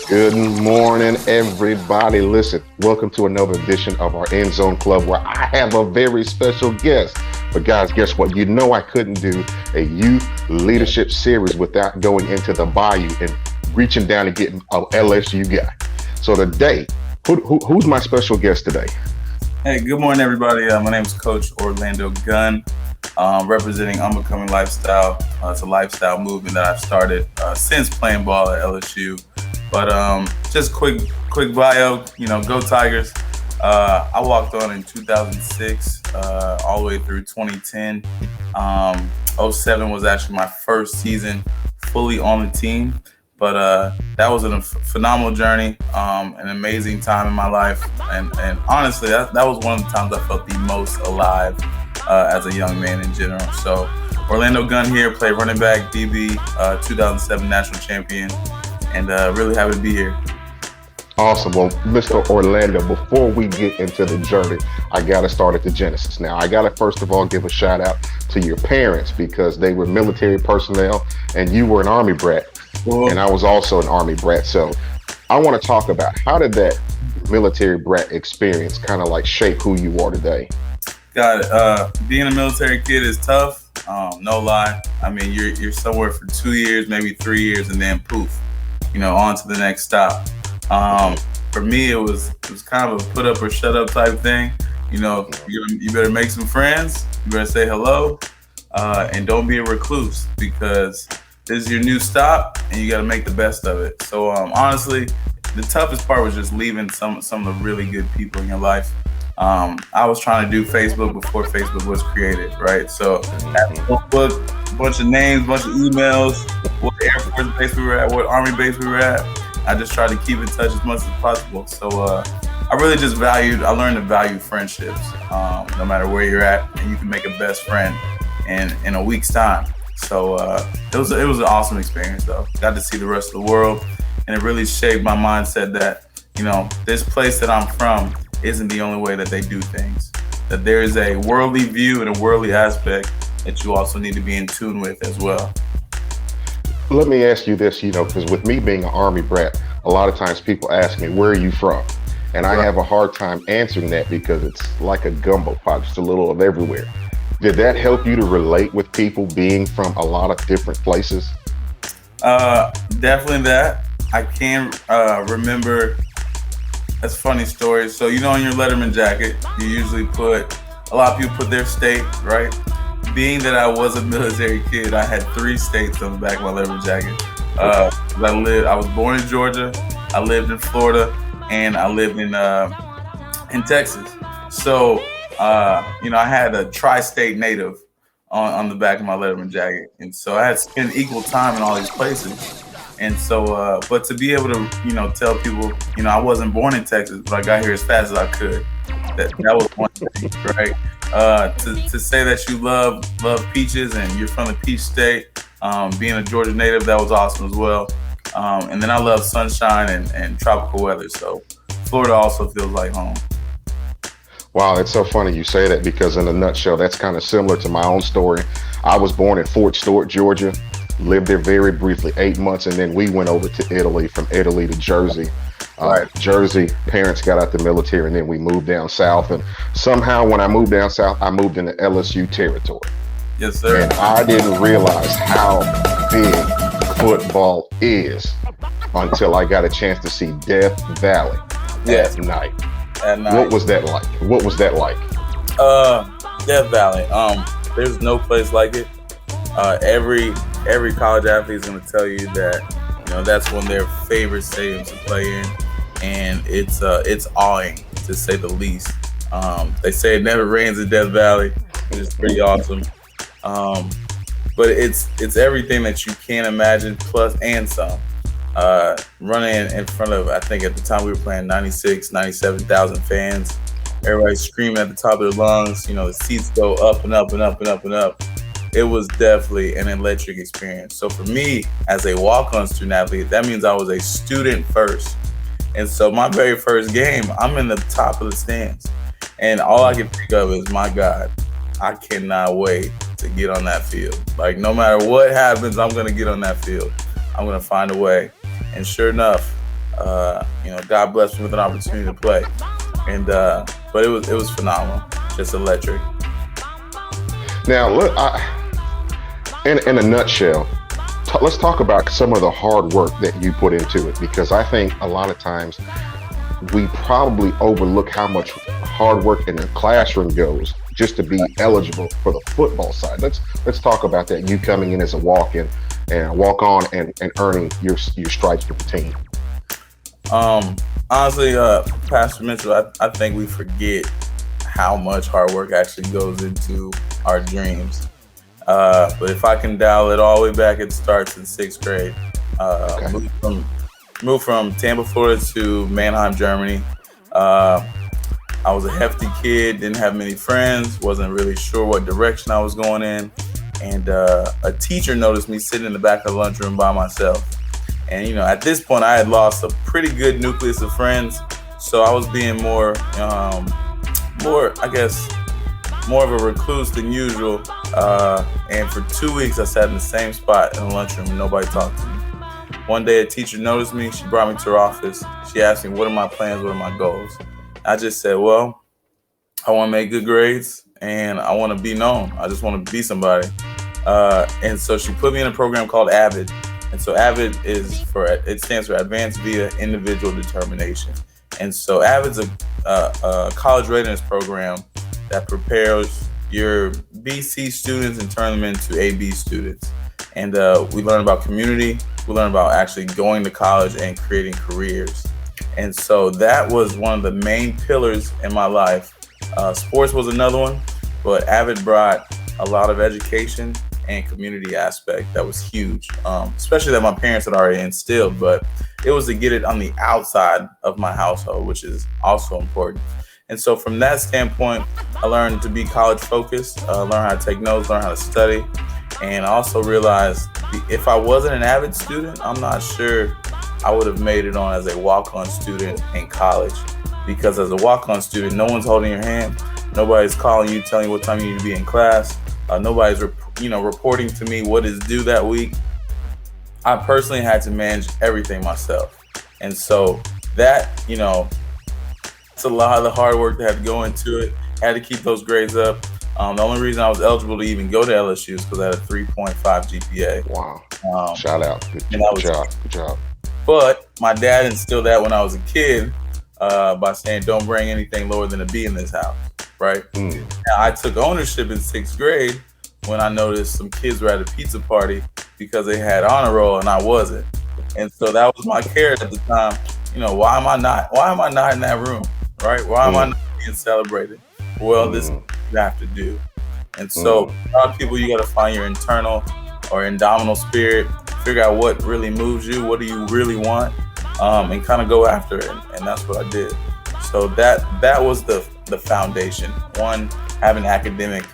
Good morning, everybody. Listen, welcome to another edition of our EndZone Club where I have a very special guest. But guys, guess what? You know I couldn't do a youth leadership series without going into the bayou and reaching down and getting an LSU guy. So today, who's my special guest today? Hey, good morning, everybody. My name is Coach Orlando Gunn, representing Unbecoming Lifestyle. It's a lifestyle movement that I've started since playing ball at LSU. But just quick bio, go Tigers. I walked on in 2006 all the way through 2010. '07 was actually my first season fully on the team. But that was a phenomenal journey, an amazing time in my life. And honestly, that was one of the times I felt the most alive as a young man in general. So Orlando Gunn here, play running back, DB, 2007 national champion, and really happy to be here. Awesome. Well, Mr. Orlando, before we get into the journey, I got to start at the genesis. Now, I got to first of all give a shout out to your parents because they were military personnel and you were an Army brat. And I was also an Army brat. So I want to talk about how did that military brat experience kind of like shape who you are today? Got it. Being a military kid is tough. No lie. I mean, you're somewhere for 2 years, maybe 3 years, and then poof, on to the next stop. For me, it was kind of a put up or shut up type thing. You better make some friends. You better say hello, and don't be a recluse because this is your new stop, and you got to make the best of it. So honestly, the toughest part was just leaving some of the really good people in your life. I was trying to do Facebook before Facebook was created, right? So a bunch of names, bunch of emails, what Air Force base we were at, what Army base we were at. I just tried to keep in touch as much as possible. So I really just I learned to value friendships, no matter where you're at, and you can make a best friend in a week's time. So it was an awesome experience, though. Got to see the rest of the world, and it really shaped my mindset that this place that I'm from isn't the only way that they do things. That there is a worldly view and a worldly aspect that you also need to be in tune with as well. Let me ask you this, because with me being an Army brat, a lot of times people ask me, where are you from? And I have a hard time answering that because it's like a gumbo pot, just a little of everywhere. Did that help you to relate with people being from a lot of different places? Definitely that. I can remember, that's a funny story. So, on your Letterman jacket, you usually a lot of people put their state, right? Being that I was a military kid, I had 3 states on the back of my Letterman jacket. I was born in Georgia, I lived in Florida, and I lived in Texas. So, I had a tri-state native on the back of my Letterman jacket. And so I had spent equal time in all these places. And so, but to be able to, tell people, I wasn't born in Texas, but I got here as fast as I could. That was one thing, right? To say that you love peaches and you're from the peach state, being a Georgia native, that was awesome as well. And then I love sunshine and tropical weather. So Florida also feels like home. Wow, it's so funny you say that because in a nutshell, that's kind of similar to my own story. I was born in Fort Stewart, Georgia, lived there very briefly, 8 months, and then we went over to Italy, from Italy to Jersey. Jersey, parents got out the military, and then we moved down south. And somehow when I moved down south, I moved into LSU territory. Yes, sir. And I didn't realize how big football is until I got a chance to see Death Valley at night. What was that like? Death Valley. There's no place like it. Every college athlete is going to tell you that that's one of their favorite stadiums to play in, and it's awing to say the least. They say it never rains in Death Valley, which is pretty awesome. But it's everything that you can imagine plus and some. Running in front of, I think at the time we were playing 97,000 fans. Everybody screaming at the top of their lungs. The seats go up and up and up and up and up. It was definitely an electric experience. So for me, as a walk-on student athlete, that means I was a student first. And so my very first game, I'm in the top of the stands. And all I can think of is, my God, I cannot wait to get on that field. Like, no matter what happens, I'm going to get on that field. I'm going to find a way. And sure enough, God blessed me with an opportunity to play, and but it was phenomenal, just electric. Now, look, in a nutshell, let's talk about some of the hard work that you put into it, because I think a lot of times we probably overlook how much hard work in the classroom goes just to be eligible for the football side. Let's talk about that. You coming in as a walk-in and walk on and earning your stripes with the team. Honestly, Pastor Mitchell, I think we forget how much hard work actually goes into our dreams. But if I can dial it all the way back, it starts in 6th grade. Okay. Moved from Tampa, Florida to Mannheim, Germany. I was a hefty kid, didn't have many friends, wasn't really sure what direction I was going in. And a teacher noticed me sitting in the back of the lunchroom by myself. And, at this point, I had lost a pretty good nucleus of friends. So I was being more of a recluse than usual. And for 2 weeks, I sat in the same spot in the lunchroom and nobody talked to me. One day, a teacher noticed me. She brought me to her office. She asked me, what are my plans? What are my goals? I just said, well, I want to make good grades and I want to be known. I just want to be somebody. And so she put me in a program called AVID. And so AVID it stands for Advanced Via Individual Determination. And so AVID's a college readiness program that prepares your BC students and turn them into AB students. And we learn about community. We learn about actually going to college and creating careers. And so that was one of the main pillars in my life. Sports was another one, but AVID brought a lot of education and community aspect that was huge, especially that my parents had already instilled, but it was to get it on the outside of my household, which is also important. And so from that standpoint, I learned to be college focused, learn how to take notes, learn how to study, and I also realized if I wasn't an AVID student, I'm not sure I would have made it on as a walk-on student in college, because as a walk-on student, no one's holding your hand, nobody's calling you, telling you what time you need to be in class. Nobody's reporting to me what is due that week. I personally had to manage everything myself. And so that, it's a lot of the hard work that had to go into it. Had to keep those grades up. The only reason I was eligible to even go to LSU is because I had a 3.5 GPA. Wow. Shout out. Good job. But my dad instilled that when I was a kid by saying, don't bring anything lower than a B in this house. Right? Now, I took ownership in 6th grade when I noticed some kids were at a pizza party because they had honor roll and I wasn't. And so that was my carrot at the time. Why am I not in that room? Right? Why am I not being celebrated? Well, this is what you have to do. And so a lot of people, you got to find your internal or indomitable spirit, figure out what really moves you, what do you really want, and kind of go after it. And that's what I did. So that was the foundation. One, having academic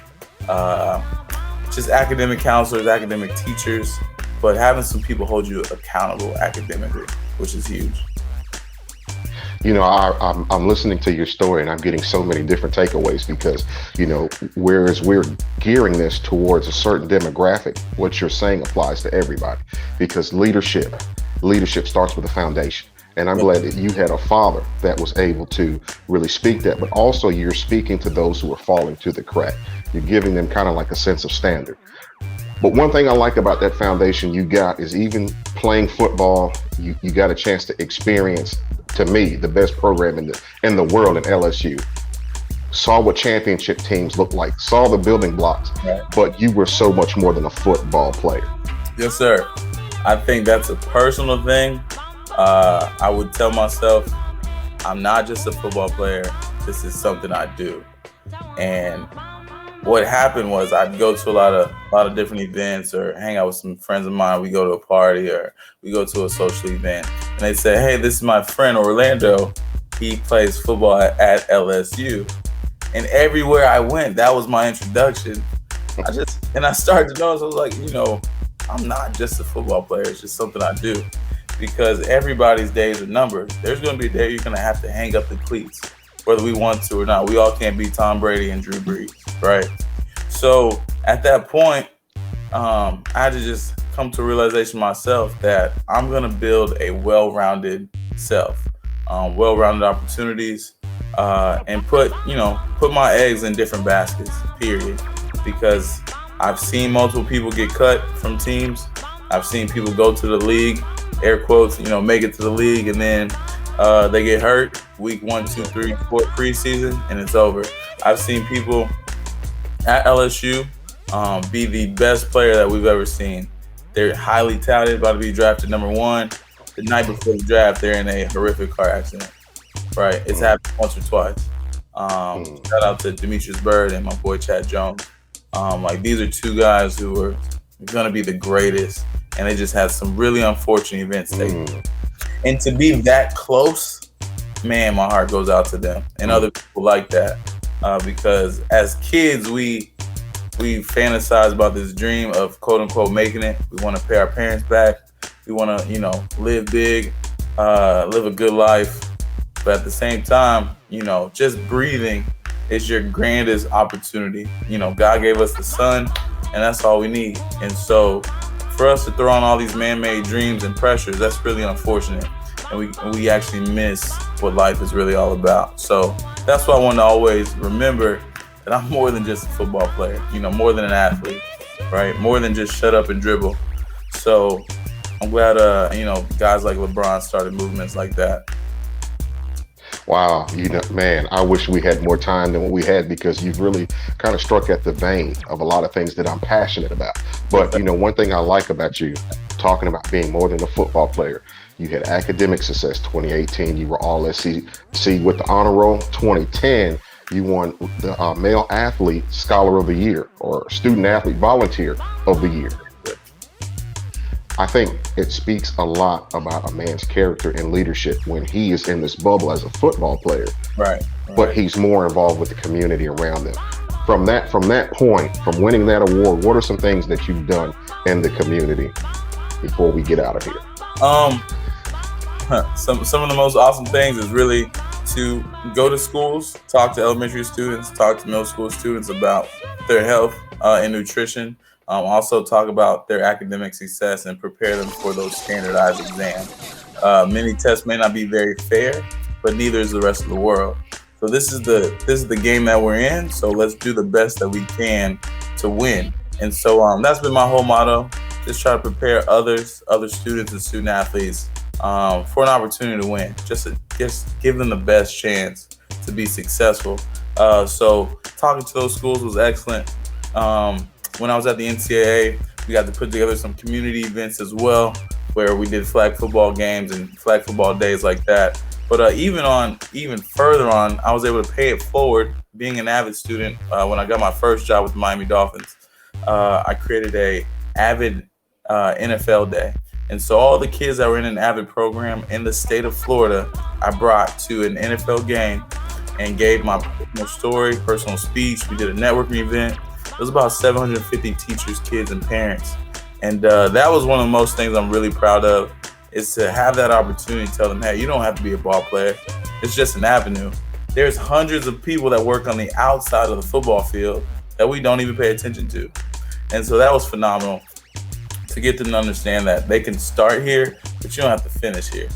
counselors, academic teachers, but having some people hold you accountable academically, which is huge. I'm listening to your story and I'm getting so many different takeaways because, whereas we're gearing this towards a certain demographic, what you're saying applies to everybody, because leadership starts with a foundation. And I'm glad that you had a father that was able to really speak that, but also you're speaking to those who are falling to the crack. You're giving them kind of like a sense of standard. But one thing I like about that foundation you got is even playing football, you got a chance to experience, to me, the best program in the world in LSU. Saw what championship teams look like, saw the building blocks, right. But you were so much more than a football player. Yes, sir. I think that's a personal thing. I would tell myself, I'm not just a football player. This is something I do. And what happened was I'd go to a lot of different events or hang out with some friends of mine. We go to a party or we go to a social event, and they say, "Hey, this is my friend Orlando. He plays football at LSU." And everywhere I went, that was my introduction. I started to notice, I was like, I'm not just a football player. It's just something I do. Because everybody's days are numbered. There's going to be a day you're going to have to hang up the cleats, whether we want to or not. We all can't be Tom Brady and Drew Brees, right? So at that point, I had to just come to a realization myself that I'm going to build a well-rounded itself. Well-rounded opportunities, and put my eggs in different baskets, period. Because I've seen multiple people get cut from teams. I've seen people go to the league, air quotes, make it to the league, and then they get hurt week 1, 2, 3, 4 preseason, and it's over. I've seen people at LSU be the best player that we've ever seen. They're highly touted, about to be drafted number 1. The night before the draft, they're in a horrific car accident. Right? It's happened once or twice. Shout out to Demetrius Byrd and my boy Chad Jones. These are two guys who are going to be the greatest, and they just had some really unfortunate events take place. And to be that close, man, my heart goes out to them and other people like that. Because as kids, we fantasize about this dream of quote unquote making it. We want to pay our parents back. We want to, live big, live a good life. But at the same time, just breathing is your grandest opportunity. God gave us the sun, and that's all we need. And so for us to throw on all these man-made dreams and pressures, that's really unfortunate. And we actually miss what life is really all about. So that's why I want to always remember that I'm more than just a football player, more than an athlete, right? More than just shut up and dribble. So I'm glad, guys like LeBron started movements like that. Wow, man, I wish we had more time than what we had, because you've really kind of struck at the vein of a lot of things that I'm passionate about. But, one thing I like about you, talking about being more than a football player, you had academic success 2018, you were all SEC with the honor roll. 2010, you won the Male Athlete Scholar of the Year, or Student Athlete Volunteer of the Year. I think it speaks a lot about a man's character and leadership when he is in this bubble as a football player. Right. But he's more involved with the community around them. From that point, from winning that award, what are some things that you've done in the community before we get out of here? Some of the most awesome things is really to go to schools, talk to elementary students, talk to middle school students about their health and nutrition. Also talk about their academic success and prepare them for those standardized exams. Many tests may not be very fair, but neither is the rest of the world. So this is the game that we're in. So let's do the best that we can to win. And so that's been my whole motto. Just try to prepare other students and student athletes for an opportunity to win. Just give them the best chance to be successful. So talking to those schools was excellent. When I was at the NCAA, we got to put together some community events as well, where we did flag football games and flag football days like that. But even further on, I was able to pay it forward. Being an Avid student, when I got my first job with the Miami Dolphins, I created a Avid NFL Day. And so all the kids that were in an Avid program in the state of Florida, I brought to an NFL game and gave my personal story, personal speech. We did a networking event. It was about 750 teachers, kids, and parents. And that was one of the most things I'm really proud of, is to have that opportunity to tell them, hey, you don't have to be a ball player. It's just an avenue. There's hundreds of people that work on the outside of the football field that we don't even pay attention to. And so that was phenomenal to get them to understand that they can start here, but you don't have to finish here.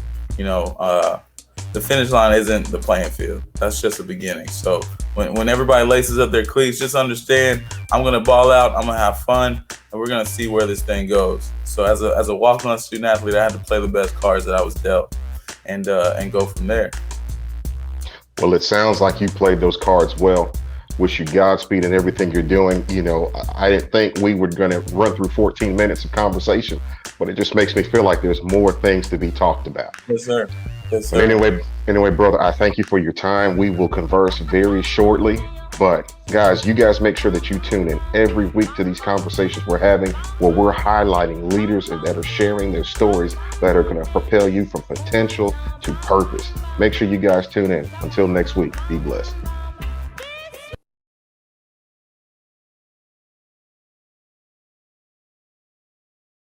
The finish line isn't the playing field. That's just the beginning. So when everybody laces up their cleats, just understand I'm going to ball out, I'm going to have fun, and we're going to see where this thing goes. So as a walk-on student athlete, I had to play the best cards that I was dealt and go from there. Well, it sounds like you played those cards well. Wish you Godspeed in everything you're doing. I didn't think we were going to run through 14 minutes of conversation, but it just makes me feel like there's more things to be talked about. Yes, sir. Yes, sir. But anyway, brother, I thank you for your time. We will converse very shortly. But guys, you guys make sure that you tune in every week to these conversations we're having, where we're highlighting leaders that are sharing their stories that are going to propel you from potential to purpose. Make sure you guys tune in. Until next week, be blessed.